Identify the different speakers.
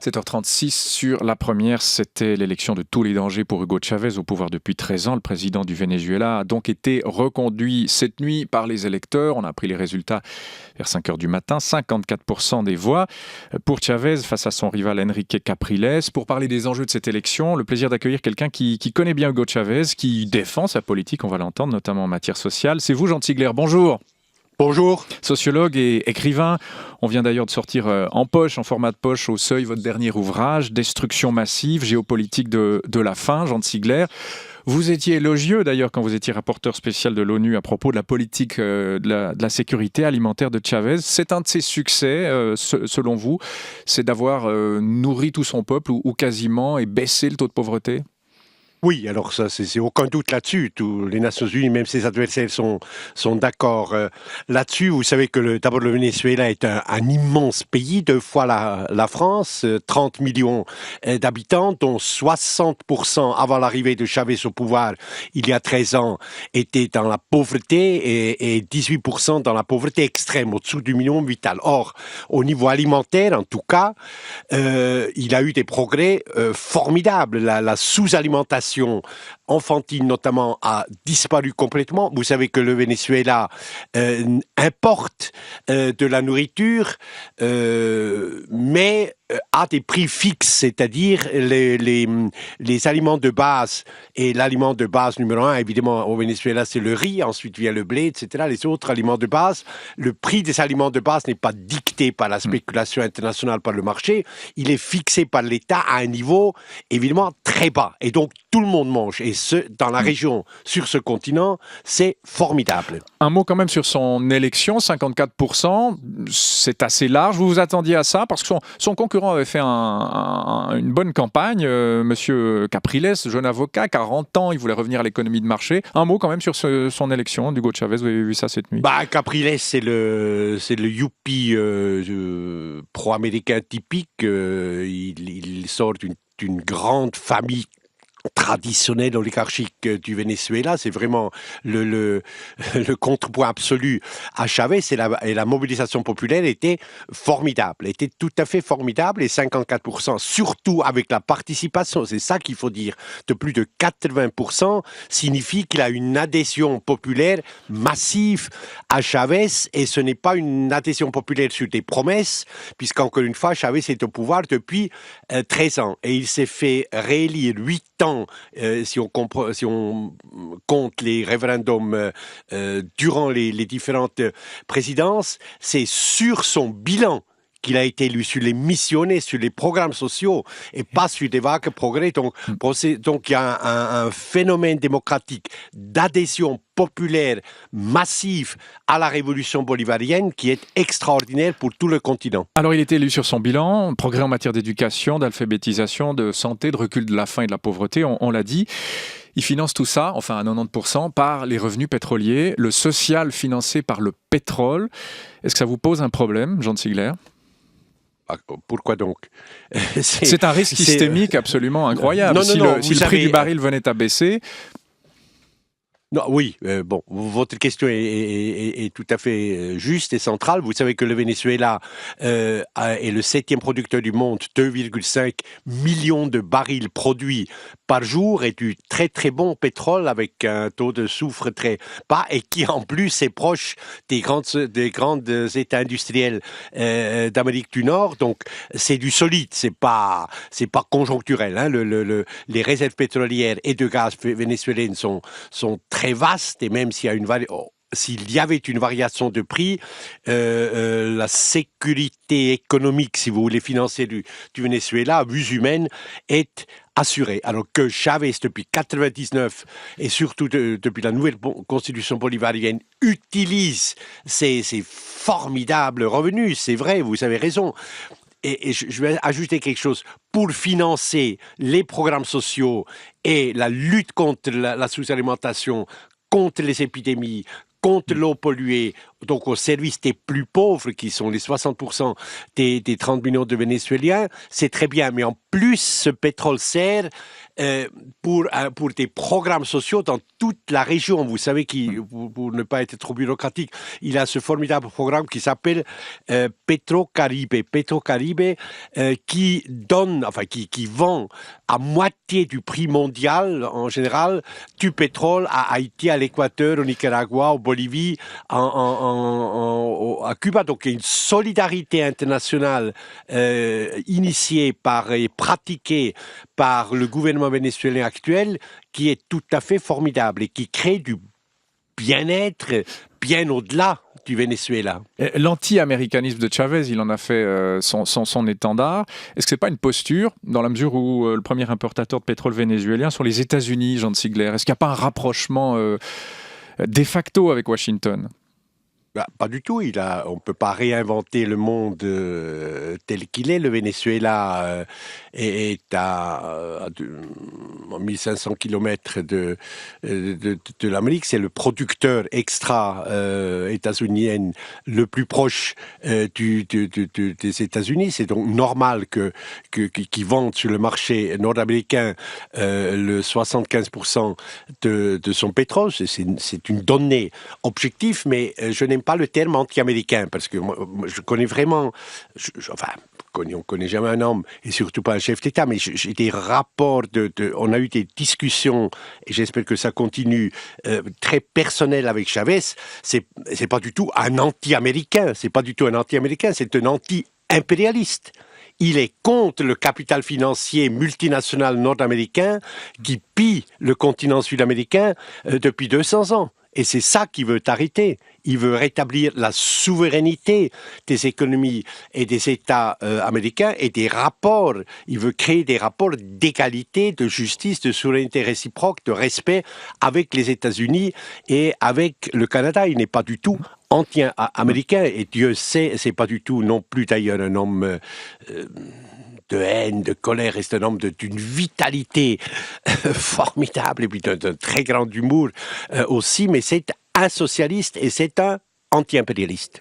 Speaker 1: 7h36 sur la première, c'était l'élection de tous les dangers pour Hugo Chavez au pouvoir depuis 13 ans. Le président du Venezuela a donc été reconduit cette nuit par les électeurs. On a appris les résultats vers 5h du matin. 54% des voix pour Chavez face à son rival Enrique Capriles. Pour parler des enjeux de cette élection, le plaisir d'accueillir quelqu'un qui connaît bien Hugo Chavez, qui défend sa politique, on va l'entendre, notamment en matière sociale. C'est vous, Jean Tigler. Bonjour.
Speaker 2: Bonjour.
Speaker 1: Sociologue et écrivain. On vient d'ailleurs de sortir en format de poche, au Seuil, votre dernier ouvrage, Destruction massive, géopolitique de la faim, Jean Tigler. Vous étiez élogieux d'ailleurs quand vous étiez rapporteur spécial de l'ONU à propos de la politique de la sécurité alimentaire de Chavez. C'est un de ses succès, selon vous, c'est d'avoir nourri tout son peuple, ou quasiment, et baissé le taux de pauvreté ?
Speaker 2: Oui, alors ça, c'est aucun doute là-dessus. Tous les Nations Unies, même ses adversaires, sont d'accord là-dessus. Vous savez que d'abord le Venezuela est un immense pays, 2 fois la France, 30 millions d'habitants, dont 60% avant l'arrivée de Chavez au pouvoir, il y a 13 ans, étaient dans la pauvreté et 18% dans la pauvreté extrême, au-dessous du minimum vital. Or, au niveau alimentaire, en tout cas, il a eu des progrès formidables. La sous-alimentation enfantine notamment a disparu complètement. Vous savez que le Venezuela importe de la nourriture, mais à des prix fixes, c'est-à-dire les aliments de base, et l'aliment de base numéro 1, évidemment, au Venezuela, c'est le riz, ensuite vient le blé, etc., les autres aliments de base. Le prix des aliments de base n'est pas dicté par la spéculation internationale, par le marché, il est fixé par l'État à un niveau, évidemment, très bas. Et donc, tout le monde mange. Et dans la région, sur ce continent, c'est formidable.
Speaker 1: Un mot quand même sur son élection, 54%, c'est assez large. Vous vous attendiez à ça? Parce que son concurrent avait fait une bonne campagne, Monsieur Capriles, jeune avocat, 40 ans, il voulait revenir à l'économie de marché. Un mot quand même sur son élection d'Hugo Chavez, vous avez vu ça cette nuit?
Speaker 2: Capriles, c'est le youpi pro-américain typique. Il sort d'une grande famille traditionnelle oligarchique du Venezuela. C'est vraiment le contrepoint absolu à Chavez, et la mobilisation populaire était formidable, était tout à fait formidable, et 54%, surtout avec la participation, c'est ça qu'il faut dire, de plus de 80%, signifie qu'il a une adhésion populaire massive à Chavez, et ce n'est pas une adhésion populaire sur des promesses, puisqu'encore une fois, Chavez est au pouvoir depuis 13 ans, et il s'est fait réélire 8 ans si on compte les référendums durant les différentes présidences, c'est sur son bilan qu'il a été élu, sur les missionnaires, sur les programmes sociaux, et pas sur des vagues progrès. Donc il y a un phénomène démocratique d'adhésion populaire massive à la révolution bolivarienne qui est extraordinaire pour tout le continent.
Speaker 1: Alors il était élu sur son bilan, progrès en matière d'éducation, d'alphabétisation, de santé, de recul de la faim et de la pauvreté, on l'a dit. Il finance tout ça, enfin à 90%, par les revenus pétroliers, le social financé par le pétrole. Est-ce que ça vous pose un problème, Jean Tigler ?
Speaker 2: Pourquoi donc?
Speaker 1: C'est un risque systémique absolument incroyable. Si le prix du baril venait à baisser...
Speaker 2: Non, oui, votre question est tout à fait juste et centrale. Vous savez que le Venezuela est le 7e producteur du monde, 2,5 millions de barils produits par jour, et du très très bon pétrole avec un taux de soufre très bas, et qui en plus est proche des grands États industriels d'Amérique du Nord. Donc c'est du solide, c'est pas conjoncturel. Hein. Les réserves pétrolières et de gaz vénézuéliennes sont très vaste, et même s'il y avait une variation de prix, la sécurité économique, si vous voulez, financière du Venezuela, à vue humaine, est assurée. Alors que Chavez, depuis 1999, et surtout depuis la nouvelle constitution bolivarienne, utilise ces formidables revenus, c'est vrai, vous avez raison. Et je vais ajouter quelque chose, pour financer les programmes sociaux et la lutte contre la sous-alimentation, contre les épidémies, contre l'eau polluée donc au service des plus pauvres, qui sont les 60% des 30 millions de Vénézuéliens, c'est très bien. Mais en plus, ce pétrole sert pour des programmes sociaux dans toute la région. Vous savez, pour ne pas être trop bureaucratique, il a ce formidable programme qui s'appelle Petrocaribe, qui vend à moitié du prix mondial, en général, du pétrole à Haïti, à l'Équateur, au Nicaragua, au Bolivie, à Cuba. Donc, il y a une solidarité internationale initiée et pratiquée par le gouvernement vénézuélien actuel qui est tout à fait formidable et qui crée du bien-être bien au-delà du Venezuela.
Speaker 1: L'anti-américanisme de Chavez, il en a fait son étendard. Est-ce que ce n'est pas une posture, dans la mesure où le premier importateur de pétrole vénézuélien sont les États-Unis, Jean de Sigler? Est-ce qu'il n'y a pas un rapprochement de facto avec Washington?
Speaker 2: Pas du tout. On ne peut pas réinventer le monde tel qu'il est. Le Venezuela est à 1500 km de l'Amérique. C'est le producteur extra-états-unien le plus proche des États-Unis. C'est donc normal qu'ils vendent sur le marché nord-américain le 75% de son pétrole. C'est une donnée objective, mais je n'aime pas le terme anti-américain, parce que moi, je connais vraiment, on ne connaît jamais un homme, et surtout pas un chef d'État, mais j'ai des rapports, on a eu des discussions, et j'espère que ça continue, très personnelles avec Chavez. C'est pas du tout un anti-américain, c'est un anti-impérialiste. Il est contre le capital financier multinational nord-américain qui pille le continent sud-américain depuis 200 ans. Et c'est ça qu'il veut arrêter. Il veut rétablir la souveraineté des économies et des États américains et des rapports. Il veut créer des rapports d'égalité, de justice, de souveraineté réciproque, de respect avec les États-Unis et avec le Canada. Il n'est pas du tout anti-américain. Et Dieu sait, c'est pas du tout non plus d'ailleurs un homme de haine, de colère, et c'est un homme d'une vitalité formidable et puis d'un très grand humour aussi, mais c'est un socialiste et c'est un anti-impérialiste.